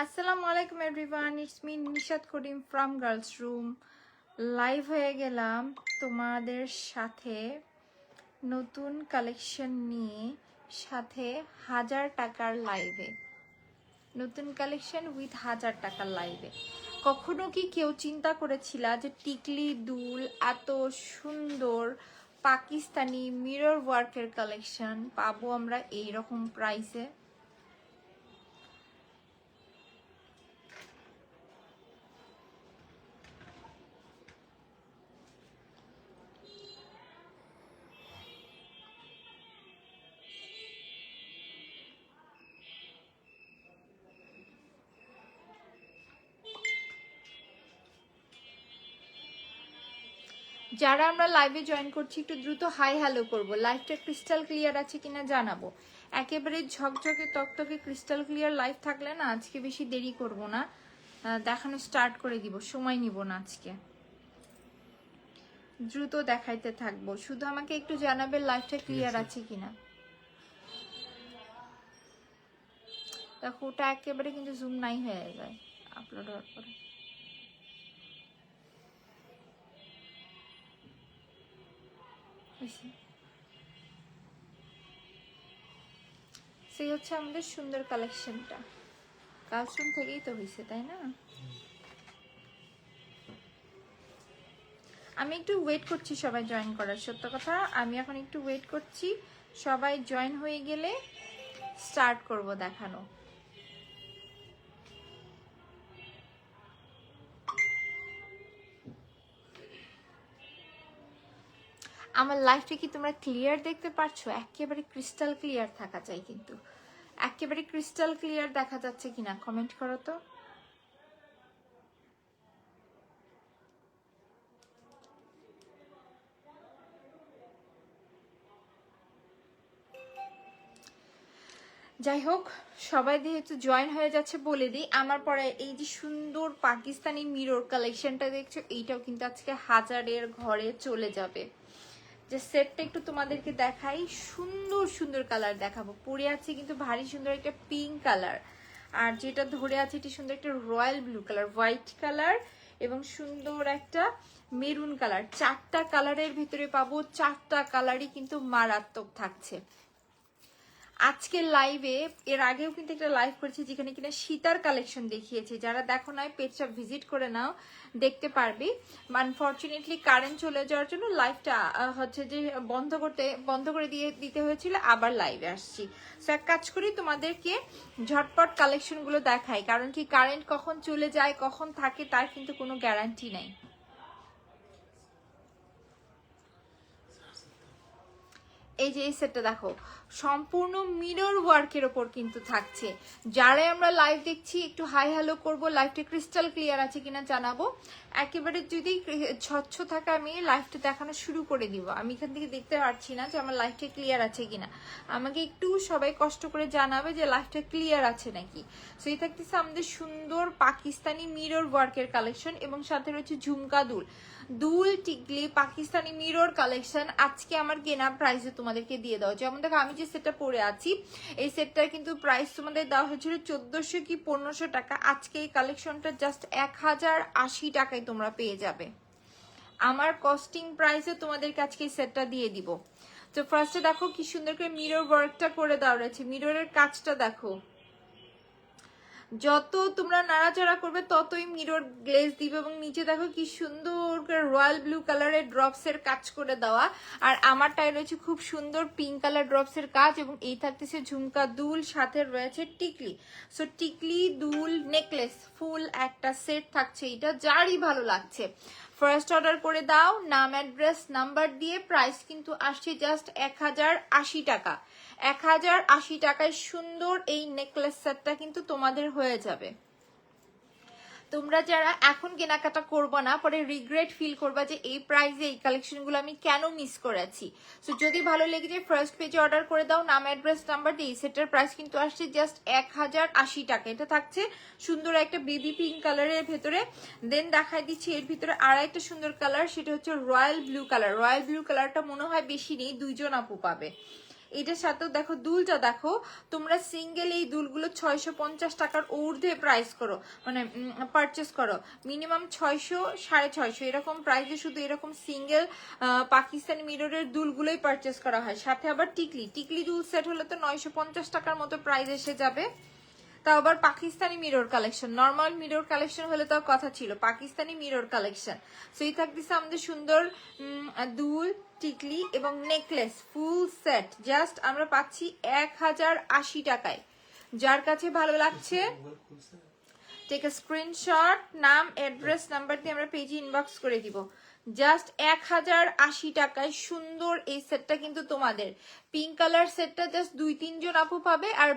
আসসালামু আলাইকুম everyone, it's me Nishat Karim from girls room. Live হয়ে গেলাম তোমাদের সাথে নতুন কালেকশন নিয়ে, সাথে 1000 টাকার লাইভে। নতুন কালেকশন উইথ 1000 টাকার লাইভে। কখনো কি কেউ চিন্তা করেছিলা যে টিকলি দুল এত সুন্দর পাকিস্তানি মিরর ওয়ার্কের কালেকশন পাবো আমরা এইরকম প্রাইসে? যারা আমরা লাইভে জয়েন করছি একটু দ্রুত হাই হ্যালো করবো। লাইভটা ক্রিস্টাল ক্লিয়ার আছে কিনা জানাবো। একেবারে ঝকঝকে তকতকে ক্রিস্টাল ক্লিয়ার লাইভ থাকলে না আজকে বেশি দেরি করব না, দেখানো স্টার্ট করে দিব, সময় নিব না আজকে, দ্রুত দেখাইতে থাকবো। শুধু আমাকে একটু জানাবে লাইভটা ক্লিয়ার আছে কিনা। দেখো ওটা একেবারে কিন্তু জুম নাই হয়ে যায় আপলোড হওয়ার পরে। সেই হচ্ছে আমাদের সুন্দর কালেকশনটা, কালেকশন থেকেই তো হয়েছে, তাই না? আমি একটু ওয়েট করছি সবাই জয়েন করার, সত্য কথা আমি এখন একটু ওয়েট করছি। সবাই জয়েন হয়ে গেলে স্টার্ট করব দেখানো। আমার লাইফটা কি তোমরা ক্লিয়ার দেখতে পাচ্ছো? একেবারে ক্রিস্টাল ক্লিয়ার থাকা চাই, কিন্তু একেবারে ক্রিস্টাল ক্লিয়ার দেখা যাচ্ছে কিনা কমেন্ট করো তো। যাই হোক, সবাই যেহেতু জয়েন হয়ে যাচ্ছে বলে দিই, আমার পরে এই যে সুন্দর পাকিস্তানি মিরর কালেকশনটা দেখছো, এইটাও কিন্তু আজকে 1000-এর ঘরে চলে যাবে। যে সেটটা একটু তোমাদেরকে দেখাই, সুন্দর সুন্দর কালার দেখাবো। পরে আছে কিন্তু ভারী সুন্দর একটা পিঙ্ক কালার, আর যেটা ধরে আছে এটি সুন্দর একটা royal blue colour, white colour এবং সুন্দর একটা মেরুন কালার। 4টা কালারের ভিতরে পাবো, 4টা কালারই কিন্তু মারাত্মক থাকছে আজকের লাইভে। এর আগেও কিন্তু একটা লাইভ করেছি যেখানে কিনা সীতার কালেকশন দেখিয়েছি, যারা দেখো নাই পেজটা ভিজিট করে নাও, দেখতে পারবি। আনফরচুনেটলি কারেন্ট চলে যাওয়ার জন্য লাইভটা হচ্ছে যে বন্ধ করে দিতে হয়েছিল, আবার লাইভে আসছি। সো এক কাজ করি, তোমাদেরকে ঝটপট কালেকশনগুলো দেখাই, কারণ কি কারেন্ট কখন চলে যায় কখন থাকে তার কিন্তু কোনো গ্যারান্টি নেই। এই যে এই সেটটা দেখো, সম্পূর্ণ মিরর ওয়ার্কের ওপর কিন্তু থাকছে। যারাই আমরা লাইভ দেখছি একটু হাই হ্যালো করবো, লাইভটা ক্রিস্টাল ক্লিয়ার আছে কিনা জানাবো। একেবারে যদি স্বচ্ছ থাকে আমি লাইভটা দেখানো শুরু করে দিব। আমি এখান থেকে দেখতে পাচ্ছি না যে আমার লাইভটা ক্লিয়ার আছে কিনা, আমাকে একটু সবাই কষ্ট করে জানাবে যে লাইভটা ক্লিয়ার আছে নাকি। সো এই থাকতেছে আমাদের সুন্দর পাকিস্তানি মিরর ওয়ার্কের কালেকশন, এবং সাথে রয়েছে ঝুমকা দুল টিকলি পাকিস্তানি মিরর কালেকশন। আজকে আমার কেনা প্রাইসে তোমাদেরকে দিয়ে দাও। যেমন দেখো আমি যে সেটটা পরে আছি, এই সেটটার কিন্তু প্রাইস তোমাদের দেওয়া হয়েছিল 1400 কি 1500 টাকা। আজকে এই কালেকশনটা জাস্ট 1080 টাকায় তোমরা পেয়ে যাবে। আমার কস্টিং প্রাইসে তোমাদেরকে আজকে এই সেটটা দিয়ে দিব। তো ফার্স্টে দেখো কি সুন্দর করে মিরর ওয়ার্কটা করে দেওয়া রয়েছে, মিররের কাজটা দেখো, যত তোমরা নাড়াচাড়া করবে ততই মিরর গ্লেজ দিবে। এবং নিচে দেখো কি সুন্দর করে রয়্যাল ব্লু কালারের ড্রপস এর কাজ করে দেওয়া, আর আমারটাই রয়েছে খুব সুন্দর পিঙ্ক কালার ড্রপস এর কাজ। এবং এই থাকতেছে ঝুমকা দুল, সাথে রয়েছে টিকলি। সো টিকলি দুল নেকলেস ফুল একটা সেট থাকছে, এটা যারই ভালো লাগছে ফার্স্ট অর্ডার করে দাও, নাম অ্যাড্রেস নাম্বার দিয়ে। প্রাইস কিন্তু আসছে জাস্ট 1080 টাকা। 1080 টাকায় সুন্দর এই নেকলেস সেটটা কিন্তু তোমাদের হয়ে যাবে। তোমরা যারা এখন কেনাকাটা করবো না, পরে রিগ্রেট ফিল করবা যে এই প্রাইসে এই কালেকশনগুলো আমি কেন মিস করেছি। সো যদি ভালো লেগে যায় ফার্স্ট পেজে অর্ডার করে দাও, নাম অ্যাড্রেস নাম্বার দিয়ে। এই সেটের প্রাইস কিন্তু আসছে জাস্ট 1080 টাকা। এটা থাকছে সুন্দর একটা বেবি পিঙ্ক কালারের ভেতরে। দেন দেখাই দিচ্ছি এর ভিতরে আর একটা সুন্দর কালার, সেটা হচ্ছে royal blue colour. Royal blue কালারটা মনে হয় বেশি নেই, 2জন আপু পাবে। এটার সাথেও দেখো দুলটা দেখো, তোমরা সিঙ্গেল এই দুলগুলো 650 টাকার ঊর্ধ্বে প্রাইস করো, মানে পারচেস করো, মিনিমাম 600 650 এরকম প্রাইসে শুধু এরকম সিঙ্গেল পাকিস্তানি মিররের দুলগুলোই পারচেস করা হয়। সাথে আবার টিকলি দুল সেট হলে তো 950 টাকার মতো প্রাইস এসে যাবে। তাও আবার Pakistani mirror collection, normal mirror collection হলে তাও কথা ছিল, পাকিস্তানি মিরর কালেকশন। সো এই থাকতেছে আমাদের সুন্দর দুল, টিকলি এবং নেকলেস ফুল সেট জাস্ট আমরা পাচ্ছি 1080 টাকায়। যার কাছে ভালো লাগছে টেক আ স্ক্রিনশট, নাম অ্যাড্রেস নাম্বার দিয়ে আমরা পেজে ইনবক্স করে দিব। জাস্ট 1080 টাকায় সুন্দর এই সেটটা কিন্তু তোমাদের। পিঙ্ক কালার সেটটা জাস্ট 2-3 জন আপু পাবে, আর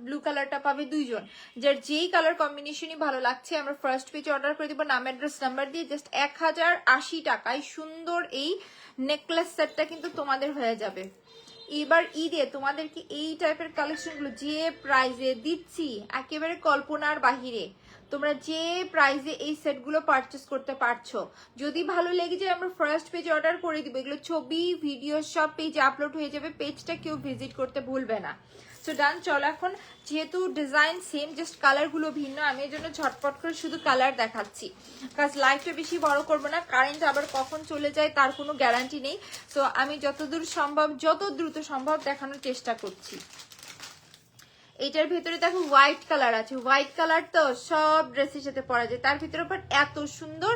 ব্লু কালারটা পাবে 2 জন। যার যেই কালার কম্বিনেশনই ভালো লাগছে আমরা ফার্স্ট পেজে অর্ডার করে দিব নাম অ্যাড্রেস নাম্বার দিয়ে। জাস্ট 1080 টাকায় সুন্দর এই নেকলেস সেটটা কিন্তু তোমাদের হয়ে যাবে। এবার ঈদে তোমাদেরকে এই টাইপের কালেকশনগুলো যে প্রাইজে দিচ্ছি একেবারে কল্পনার বাহিরে। তোমরা যে প্রাইজে এই সেটগুলো পারচেস করতে পারছো, যদি ভালো লেগে যায় আমরা ফার্স্ট পেজে অর্ডার করে দিব। এগুলো ছবি ভিডিও সব পেজে আপলোড হয়ে যাবে, পেজটা কেউ ভিজিট করতে ভুলবে না। সো ডান, চলো এখন যেহেতু ডিজাইন সেম জাস্ট কালারগুলো ভিন্ন, আমি এর জন্য ঝটপট করে শুধু কালার দেখাচ্ছি, কাজ লাইফটা বেশি বড় করবো না, কারেন্ট আবার কখন চলে যায় তার কোনো গ্যারান্টি নেই। সো আমি যতদূর সম্ভব যত দ্রুত সম্ভব দেখানোর চেষ্টা করছি। এটার ভিতরে দেখো হোয়াইট কালার আছে, হোয়াইট কালার তো সব ড্রেসের সাথে পরা যায়। তার ভিতরে আবার এত সুন্দর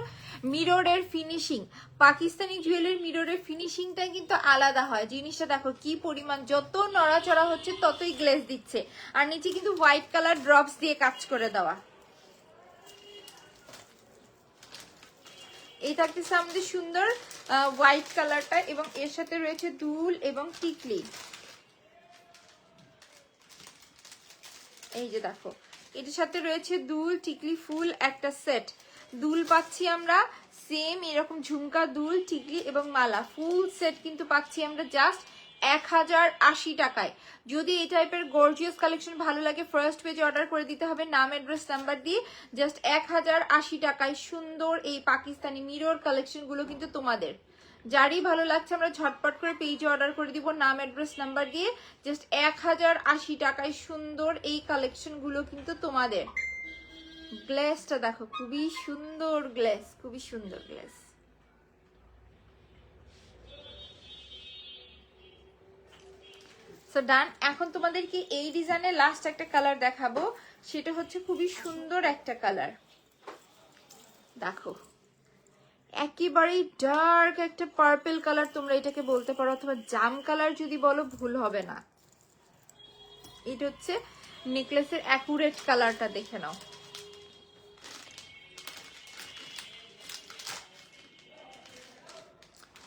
মিররের ফিনিশিং, পাকিস্তানি জুয়েলারি মিররের ফিনিশিংটাই কিন্তু আলাদা হয়। জিনিসটা দেখো কি পরিমাণ, যত নড়াচড়া হচ্ছে ততই গ্লেজ দিচ্ছে। আর নিচে কিন্তু হোয়াইট কালার ড্রপস দিয়ে কাজ করে দেওয়া। এই থাকতেছে আমাদের সুন্দর হোয়াইট কালারটা, এবং এর সাথে রয়েছে দুল এবং টিকলি। এই যে দেখো এটার সাথে রয়েছে দুল টিকলি ফুল একটা সেট। দুল পাচ্ছি আমরা সেম এরকম ঝুমকা, দুল, টিকলি এবং মালা ফুল সেট কিন্তু পাচ্ছি আমরা জাস্ট 1080 টাকায়। যদি এই টাইপের গর্জিয়াস কালেকশন ভালো লাগে ফার্স্ট পেজে অর্ডার করে দিতে হবে নাম অ্যাড্রেস নাম্বার দিয়ে। জাস্ট 1080 টাকায় সুন্দর এই পাকিস্তানি মিরর কালেকশনগুলো কিন্তু তোমাদের। যারই ভালো লাগছে আমরা ঝটপট করে পেজে অর্ডার করে দিব নাম অ্যাড্রেস নাম্বার দিয়ে। জাস্ট 1080 টাকায় সুন্দর এই কালেকশনগুলো কিন্তু তোমাদের। গ্লেসটা দেখো খুবই সুন্দর গ্লেস, খুবই সুন্দর গ্লেস। সো ডান, এখন তোমাদেরকে এই ডিজাইনের লাস্ট একটা কালার দেখাবো, সেটা হচ্ছে খুবই সুন্দর একটা কালার। দেখো একেবারেই ডার্ক একটা পার্পল কালার তোমরা এটাকে বলতে পারো, অথবা জাম কালার যদি বলো ভুল হবে না। এটা হচ্ছে নেকলেসের অ্যাকুরেট কালারটা, দেখে নাও।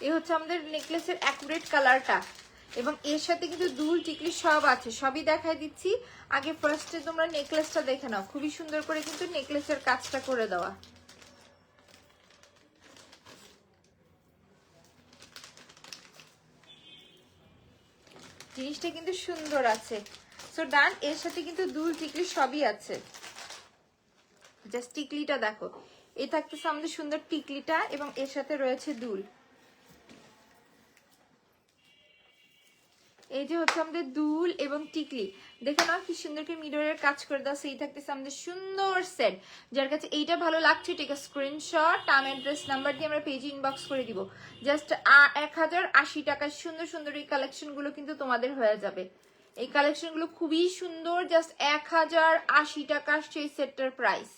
এই হচ্ছে আমাদের নেকলেসের অ্যাকুরেট কালারটা, এবং এর সাথে কিন্তু দুল টিকলি সব আছে, সবই দেখাই দিচ্ছি। আগে ফার্স্টে তোমরা নেকলেসটা দেখে নাও, খুবই সুন্দর করে কিন্তু নেকলেসের কাজটা করে দেওয়া। জিনিসটা কিন্তু সুন্দর আছে। সো ডান, এর সাথে কিন্তু দুল টিকলি সবই আছে। জাস্ট টিকলিটা দেখো, এই থাকতেছে আমাদের সুন্দর টিকলিটা, এবং এর সাথে রয়েছে দুল। এই যে হচ্ছে আমাদের দুল এবং টিকলি, দেখে নাও কি সুন্দর করে মিররের কাজ করে দাও। সেই থাকতেছে আমাদের সুন্দর সেট। যার কাছে এইটা ভালো লাগছে টেক আ স্ক্রিনশট, নাম অ্যাড্রেস নাম্বার দিয়ে আমরা পেজে ইনবক্স করে দিব। জাস্ট 1080 টাকার সুন্দর সুন্দর এই কালেকশনগুলো কিন্তু তোমাদের হয়ে যাবে। এই কালেকশনগুলো খুবই সুন্দর, জাস্ট 1080 টাকা সেই সেটটার প্রাইস।